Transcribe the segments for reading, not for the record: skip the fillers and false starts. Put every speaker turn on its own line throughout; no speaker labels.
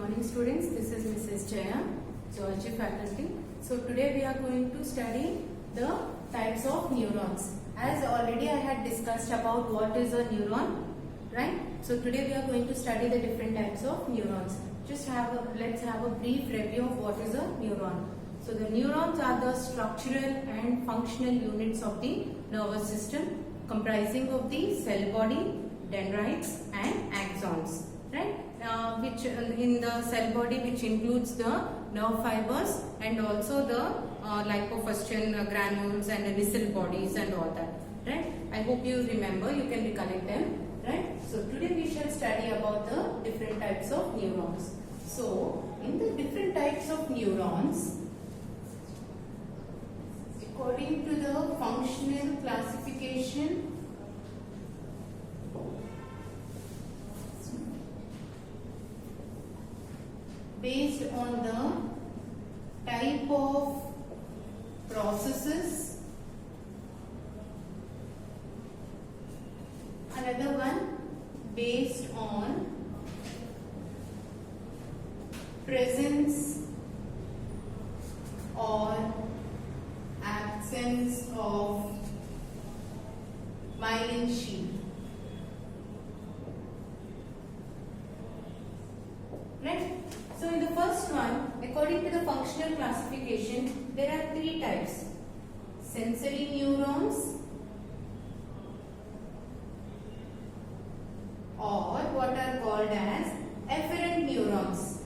morning students, this is Mrs. Jaya, Zoology faculty. So today we are going to study the types of neurons. As already I had discussed about what is a neuron, right? So today we are going to study the different types of neurons. Let's have a brief review of what is a neuron. So the neurons are the structural and functional units of the nervous system comprising of the cell body, dendrites and axons, right? Which in the cell body, which includes the nerve fibers and also the lipofuscin granules and the missile bodies and all that, right? I hope you remember, you can recollect them, right? So today we shall study about the different types of neurons. So in the different types of neurons, according to the functional classification, based on the type of processes, another one based on presence or absence of myelin sheath. Right? So in the first one, according to the functional classification, there are three types: sensory neurons, or what are called as efferent neurons.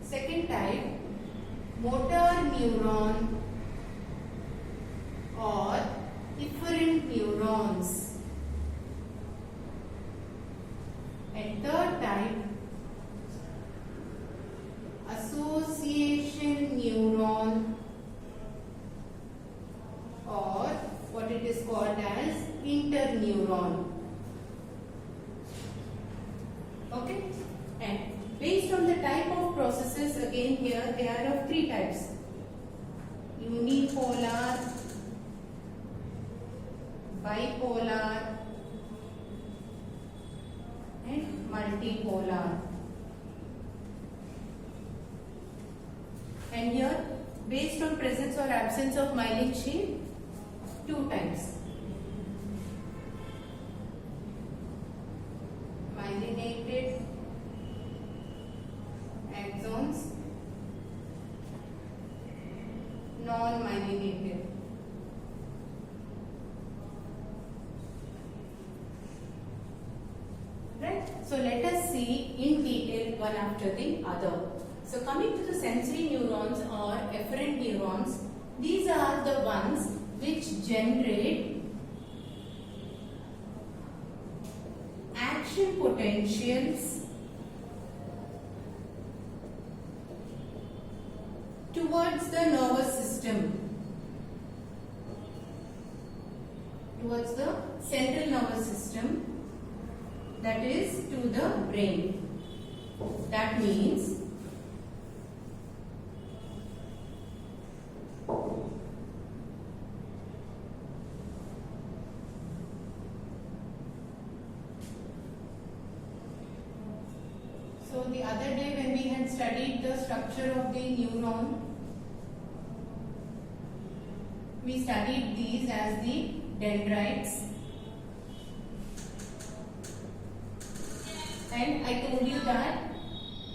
Second type, motor neuron or efferent neurons. And third type, association neuron or what it is called as interneuron. Okay? And based on the type of processes, again here they are of three types: unipolar, bipolar and multipolar. And here, based on presence or absence of myelin sheath, two types: myelinated axons, non-myelinated. Right? So let us see in detail one after the other. So coming to the sensory neurons or efferent neurons, these are the ones which generate action potentials towards the nervous system, towards the central nervous system, that is to the brain. That means so the other day when we had studied the structure of the neuron, we studied these as the dendrites. And I told you that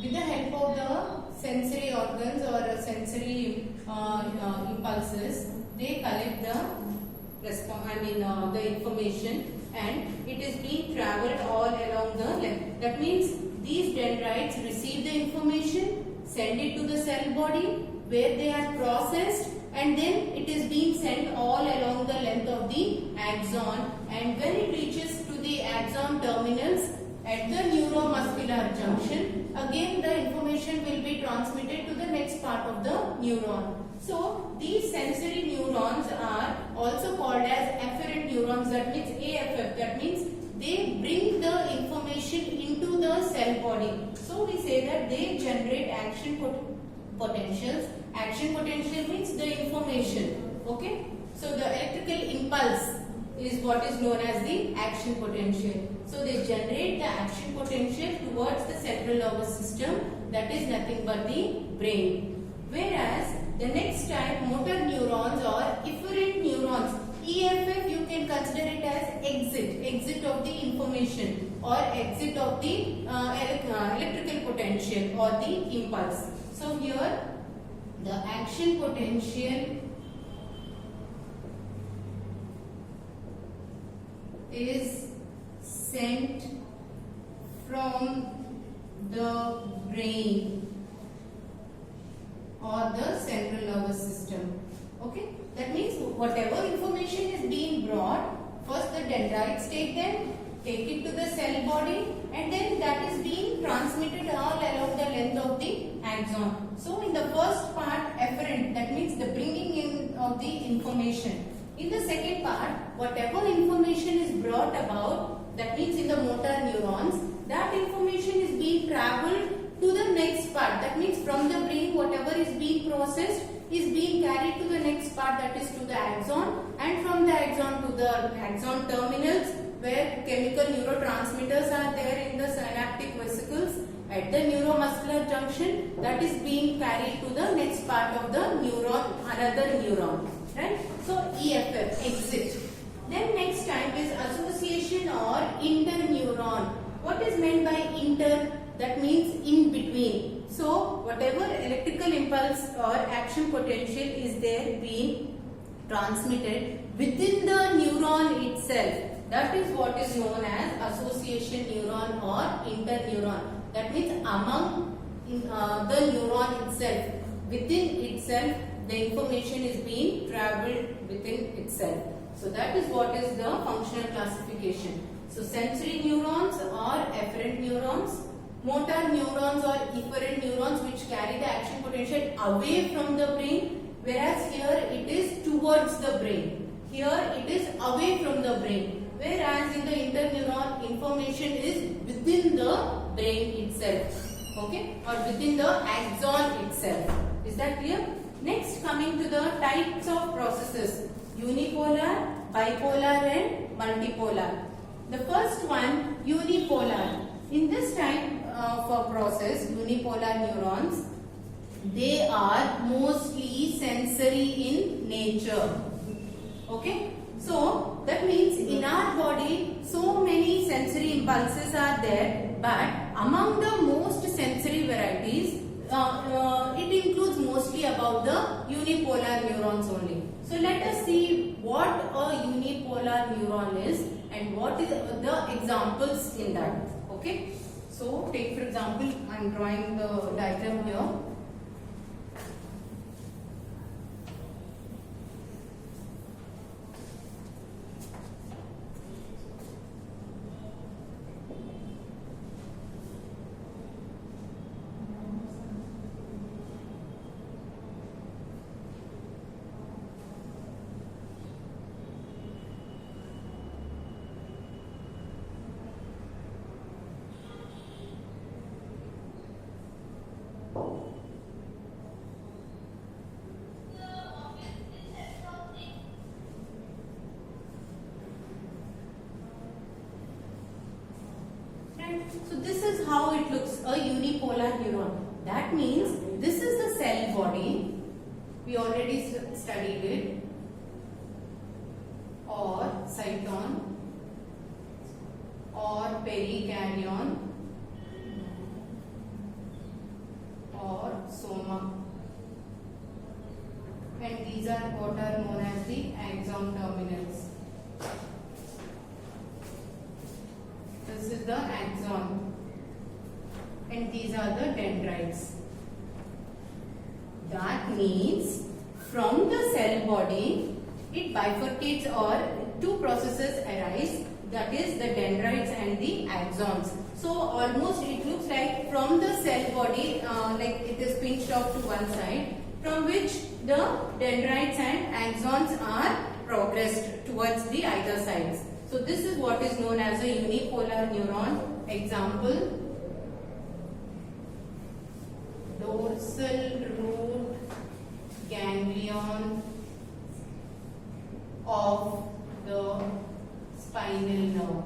with the help of the sensory organs or sensory impulses, they collect the information, and it is being travelled all along the length. That means these dendrites receive the information, send it to the cell body where they are processed, and then it is being sent all along the length of the axon, and when it reaches to the axon terminals at the neuromuscular junction, again the information will be transmitted to the next part of the neuron. So these sensory neurons are also called as efferent neurons, that means AFF, that means they bring the information into the cell body. So we say that they generate action potentials. Action potential means the information, okay? So the electrical impulse is what is known as the action potential. So they generate the action action potential towards the central nervous system, that is nothing but the brain. Whereas the next type, motor neurons or efferent neurons, EFF you can consider it as exit of the information or exit of the electrical potential or the impulse. So here the action potential is sent from the brain or the central nervous system. Okay, that means whatever information is being brought, first the dendrites take it to the cell body, and then that is being transmitted all along the length of the axon. So in the first part, efferent, that means the bringing in of the information. In the second part, whatever information is brought about, that means in the motor neurons, that information is being travelled to the next part. That means from the brain, whatever is being processed is being carried to the next part, that is to the axon, and from the axon to the axon terminals, where chemical neurotransmitters are there in the synaptic vesicles at the neuromuscular junction, that is being carried to the next part of the neuron, another neuron, right? So EFF, exit. Then next type is association or interneuron. What is meant by inter? That means in between. So whatever electrical impulse or action potential is there being transmitted within the neuron itself, that is what is known as association neuron or interneuron. That means among the neuron itself, within itself, the information is being travelled within itself. So that is what is the functional classification. So sensory neurons or efferent neurons, motor neurons or efferent neurons which carry the action potential away from the brain, whereas here it is towards the brain. Here it is away from the brain, whereas in the interneuron information is within the brain itself, okay, or within the axon itself. Is that clear? Next, coming to the types of processes, unipolar, bipolar and multipolar. The first one, unipolar. In this type of process, unipolar neurons, they are mostly sensory in nature. Okay, so that means in our body so many sensory impulses are there, but among the most sensory varieties, it includes mostly about the unipolar neurons only. So let us see what a unipolar neuron is and what is the examples in that. Okay, so take for example, I am drawing the diagram here. So this is how it looks, a unipolar neuron. That means this is the cell body, we already studied it, or cyton, or perikaryon, or soma, and these are what are known as the axon terminals. This is the axon and these are the dendrites. That means from the cell body it bifurcates or two processes arise, that is the dendrites and the axons. So almost it looks like from the cell body like it is pinched off to one side, from which the dendrites and axons are progressed towards the either sides. So this is what is known as a unipolar neuron. Example, dorsal root ganglion of the spinal nerve.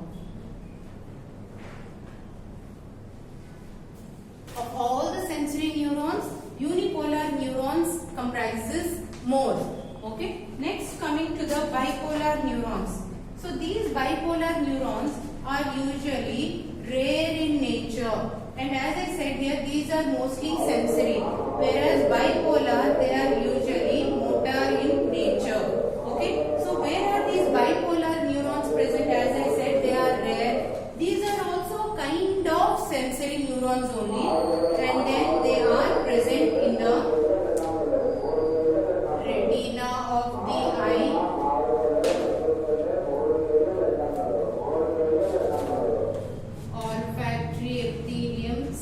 So these bipolar neurons are usually rare in nature, and as I said here, these are mostly sensory, whereas bipolar, they are usually motor in nature. Okay, so where are these bipolar neurons present? As I said, they are rare. These are also kind of sensory neurons only, and then they are present in the retina of the eye, olfactory epitheliums,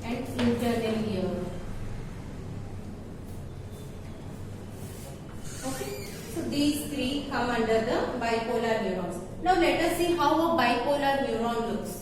and internal ear. Okay, so these three come under the bipolar neurons. Now let us see how a bipolar neuron looks.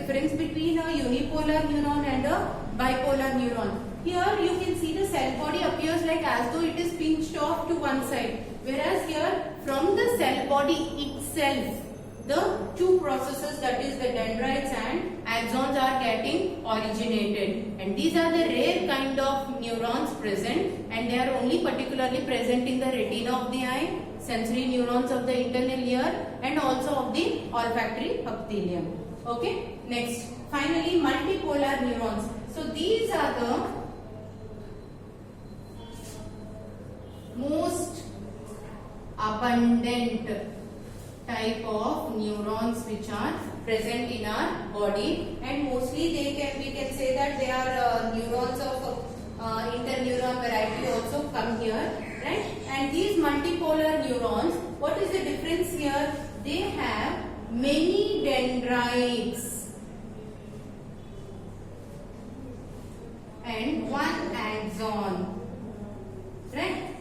Difference between a unipolar neuron and a bipolar neuron. Here you can see the cell body appears like as though it is pinched off to one side, whereas here from the cell body itself the two processes, that is the dendrites and axons, are getting originated, and these are the rare kind of neurons present, and they are only particularly present in the retina of the eye, sensory neurons of the internal ear, and also of the olfactory epithelium. Okay, next, finally multipolar neurons. So these are the most abundant type of neurons which are present in our body, and mostly we can say that they are neurons of interneuron variety also come here, right? And these multipolar neurons, what is the difference here? They have many dendrites and one axon, right?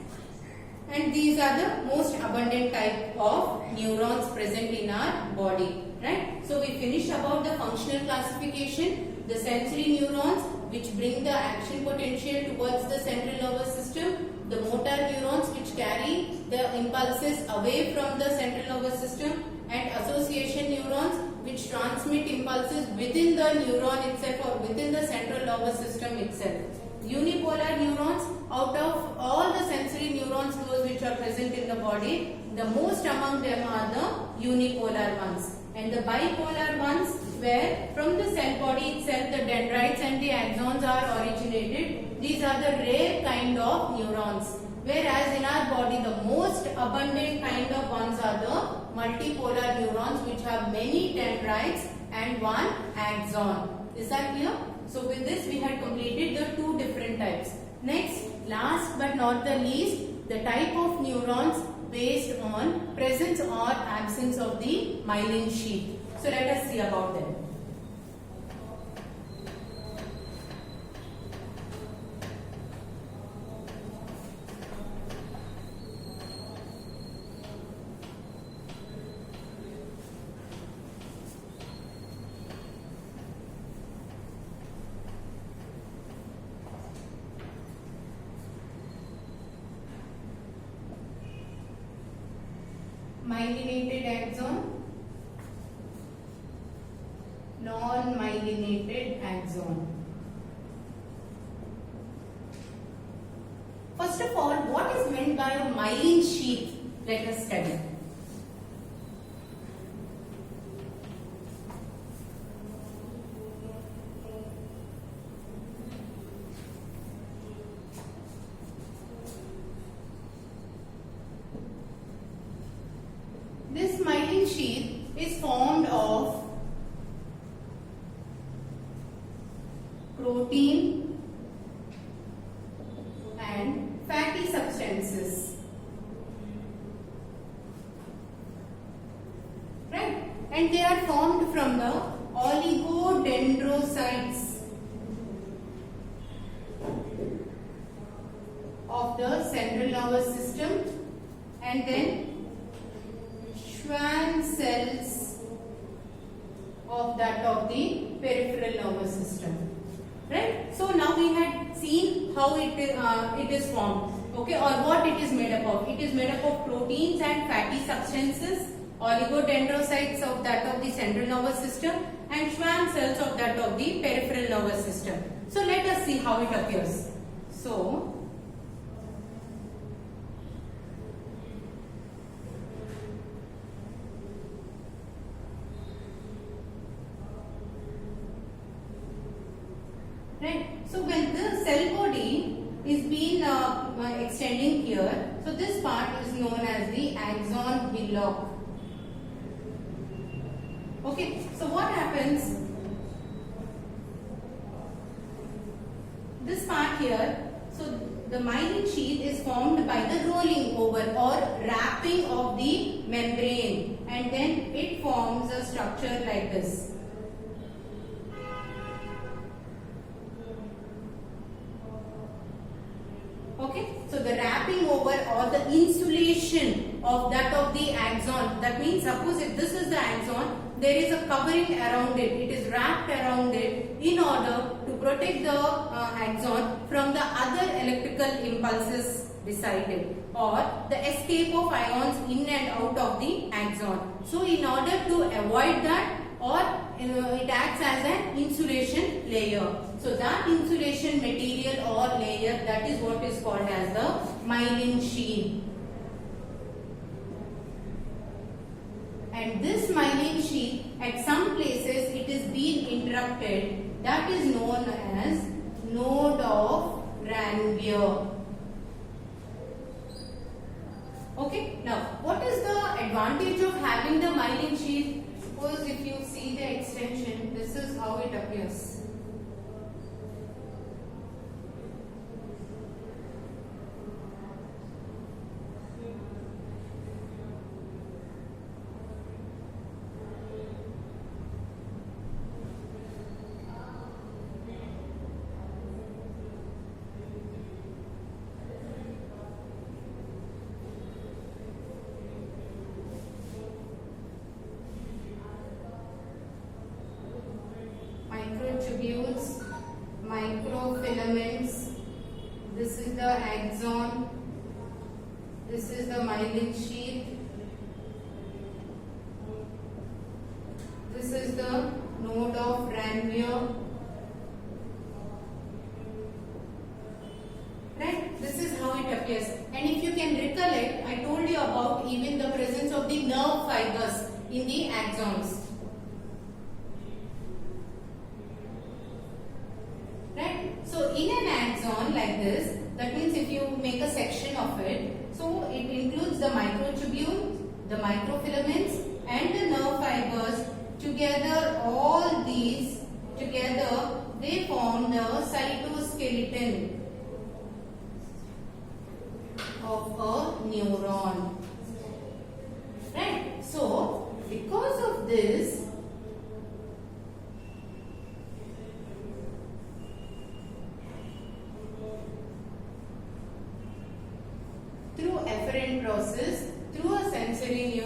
And these are the most abundant type of neurons present in our body, right? So we finished about the functional classification, the sensory neurons which bring the action potential towards the central nervous system, the motor neurons which carry the impulses away from the central nervous system, and association neurons which transmit impulses within the neuron itself or within the central nervous system itself. Unipolar neurons, out of all the sensory neurons, those which are present in the body, the most among them are the unipolar ones, and the bipolar ones, where from the cell body itself the dendrites and the axons are originated. These are the rare kind of neurons, whereas in our body the most abundant kind of ones are the multipolar neurons which have many dendrites and one axon. Is that clear? So with this we had completed the two different types. Next, last but not the least, the type of neurons based on presence or absence of the myelin sheath. So let us see about them. Myelinated axon, non-myelinated axon. First of all, what is meant by a myelin sheath? Let us study. This myelin sheath is formed of protein and fatty substances. Right? And they are formed from the oligodendrocytes of the central nervous system, and then Schwann cells of that of the peripheral nervous system. Right? So now we had seen how it is formed, okay, or what it is made up of. It is made up of proteins and fatty substances, oligodendrocytes of that of the central nervous system, and Schwann cells of that of the peripheral nervous system. So let us see how it appears. So right. So when the cell body is being extending here, so this part is known as the axon hillock. Okay. So what happens? This part here, so the myelin sheath is formed by the rolling over or wrapping of the membrane, and then it forms a structure like this. Okay, so the wrapping over or the insulation of that of the axon, that means suppose if this is the axon, there is a covering around it, it is wrapped around it in order to protect the axon from the other electrical impulses beside it, or the escape of ions in and out of the axon. So in order to avoid that, or it acts as an insulation layer. So that insulation material or layer, that is what is called as the myelin sheath. And this myelin sheath, at some places it is being interrupted, that is known as node of Ranvier. Okay, now what is the advantage of having the myelin sheath? Suppose if you see the extension, this is how it appears. Microtubules, microfilaments, this is the axon, this is the myelin sheath, this is the node of Ranvier. Right? This is how it appears. And if you can recollect, I told you about even the presence of the nerve fibers in the axons. So in an axon like this, that means if you make a section of it, so it includes the microtubules, the microfilaments and the nerve fibers. Together, all these together, they form the cytoskeleton of a neuron. Right? So because of this, through afferent process, through a sensory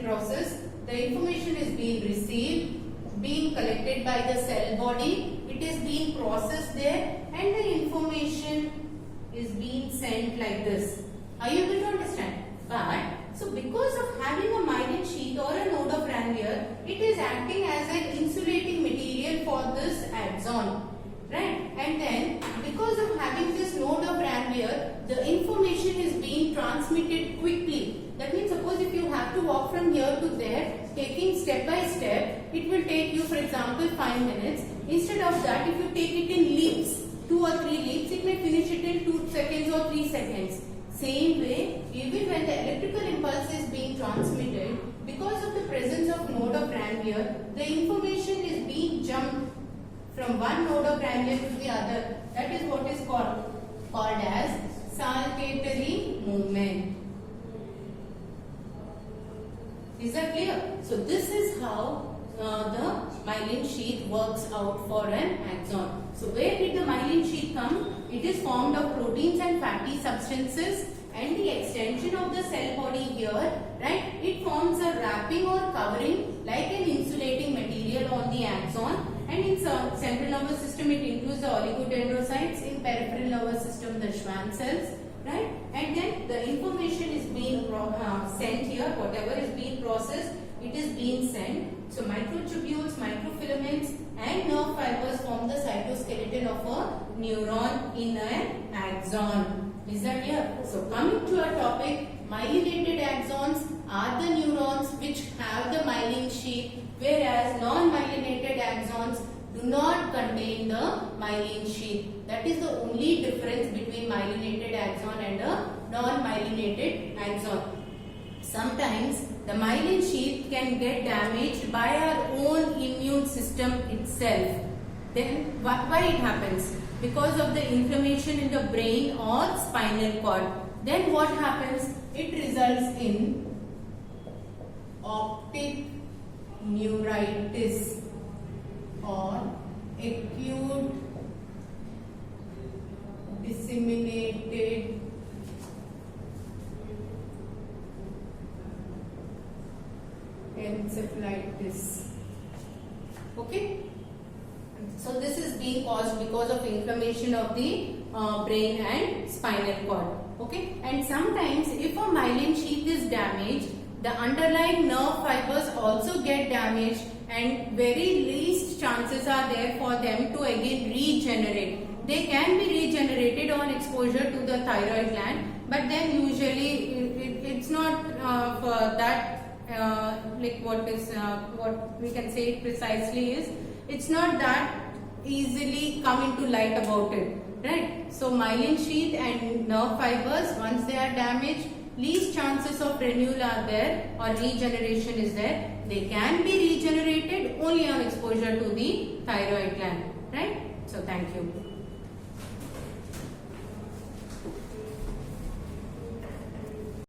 process, the information is being received, being collected by the cell body, it is being processed there, and the information is being sent like this. Are you able to understand? But, so because of having a myelin sheath or a node of Ranvier, it is acting as an insulating material for this axon. Right? And then, because of having this node of Ranvier, the information is being transmitted quickly. That means, suppose if you have to walk from here to there, taking step by step, it will take you, for example, 5 minutes. Instead of that, if you take it in leaps, 2 or 3 leaps, it may finish it in 2 seconds or 3 seconds. Same way, even when the electrical impulse is being transmitted, because of the presence of node of Ranvier, the information is being jumped from one node of granule to the other. That is what is called as saltatory movement. Is that clear? So this is how the myelin sheath works out for an axon. So where did the myelin sheath come? It is formed of proteins and fatty substances, and the extension of the cell body here, right? It forms a wrapping or covering like an insulating material on the axon. And in central nervous system, it includes the oligodendrocytes. In peripheral nervous system, the Schwann cells, right? And then the information is being sent here. Whatever is being processed, it is being sent. So microtubules, microfilaments, and nerve fibers form the cytoskeleton of a neuron in an axon. Is that clear? So coming to our topic, myelinated axons are the neurons which have the myelin sheath, whereas non-myelinated axons do not contain the myelin sheath. That is the only difference between myelinated axon and a non-myelinated axon. Sometimes the myelin sheath can get damaged by our own immune system itself. Then why it happens? Because of the inflammation in the brain or spinal cord. Then what happens? It results in optic neuritis or acute disseminated encephalitis. Okay? So this is being caused because of inflammation of the brain and spinal cord. Okay? And sometimes if a myelin sheath is damaged, the underlying nerve fibers also get damaged, and very least chances are there for them to again regenerate. They can be regenerated on exposure to the thyroid gland, but then usually it's not for that like what we can say precisely is, it's not that easily come into light about it, right? So myelin sheath and nerve fibers, once they are damaged, least chances of renewal are there or regeneration is there. They can be regenerated only on exposure to the thyroid gland, right? So thank you.